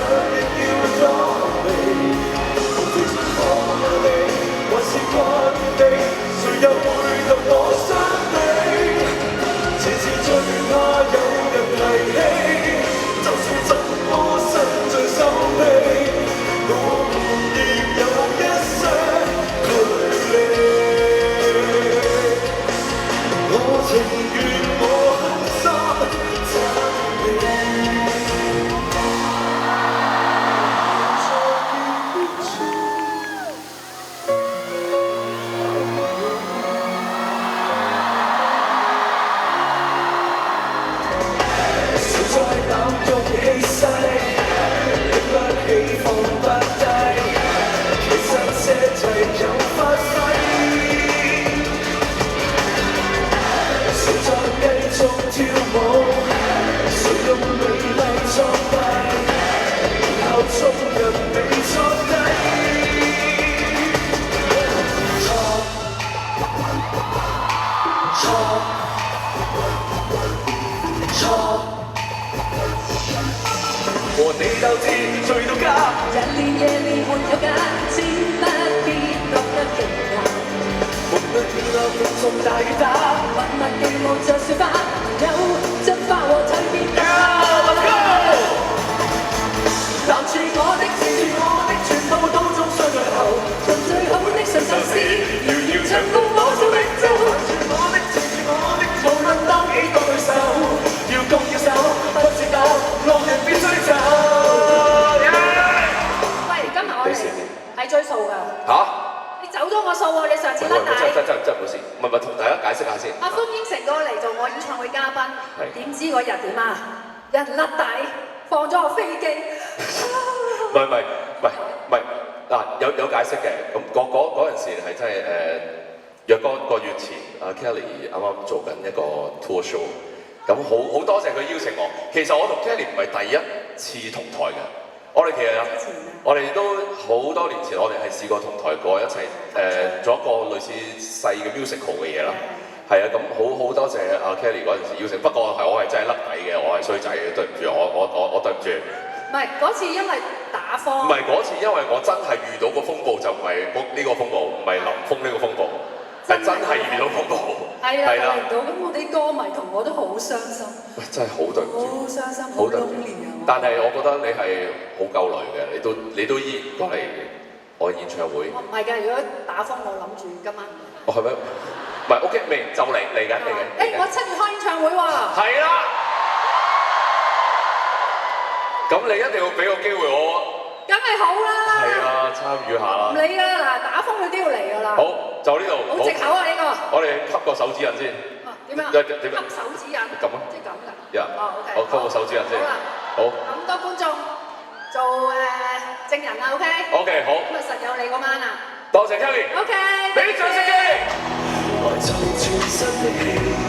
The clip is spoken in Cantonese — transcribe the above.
亦要裝備。非常可你，還是掛念你，誰又會及我相比？這次最怕有人提起，就算怎麼伸盡手臂，我們亦有一些距離。我情願我狠心責備，少再濫用氣勢，拎不起放不低，其實這齊有發揮。少再繼續跳舞，誰用美麗作弊，然後眾人被挫低。錯，和你鬥智醉到家，日練夜練沒有間，千不必覺得奇怪。無論天流風中大雨打，默默地望着雪花，有進化和蛻變大。攬住我的，牽住我的，全部都中傷最後。盡最好的信手是，遙遙長風我做領袖。攬住我的，牽住我的，無論當幾個對手，要攻要守，不知道路人必須走。喂，今日我哋係追數㗎。嚇？你走咗我數喎，你上次甩底。真唔好意思，唔係同大家解釋下先。阿歡應承過嚟做我演唱會嘉賓，點知嗰日點啊？有人甩底，放咗我飛機。唔係嗱，有解釋嘅。咁嗰陣時係真係若干個月前，阿 Kelly 啱啱做緊一個 tour show， 咁好多謝佢邀請我。其實我同 Kelly 唔係第一次同台嘅，我哋其實我哋都好多年前，我哋係試過同台過一齊做一個類似細嘅 musical 嘅嘢啦。係啊，咁好多謝阿 Kelly 嗰陣時邀請，不過我係真係甩底嘅，我係衰仔嘅，對唔住，我對唔住。唔係嗰次因為打風。唔係嗰次，因為我真係遇到個風暴，就唔係呢個風暴，唔係林峰呢個風暴，係真係遇到風暴。係啦，嚟唔到，咁我啲歌迷同我都好傷心。喂，真係好對唔住。好傷心，好 lonely 啊！但係我覺得你係好夠雷嘅，你都依然過嚟我演唱會。唔係㗎，如果打風，我諗住今晚。哦，係咩？唔係 OK，未就嚟緊。我7月開演唱會喎。係啦。咁你一定要俾個機會我。梗係好啦。係啊，參與下啦。唔理㗎啦，嗱，打風佢都要嚟㗎啦。好，就呢度。好藉口啊呢個。我哋吸個手指印先。點啊？吸手指印。咁啊？即係咁㗎。OK。我吸個手指印先。好啦。好。咁多觀眾做證人啊 ，OK。好。咁啊實有你嗰晚啊。多謝 Kelly。OK。俾啲掌聲機。來就全身的氣。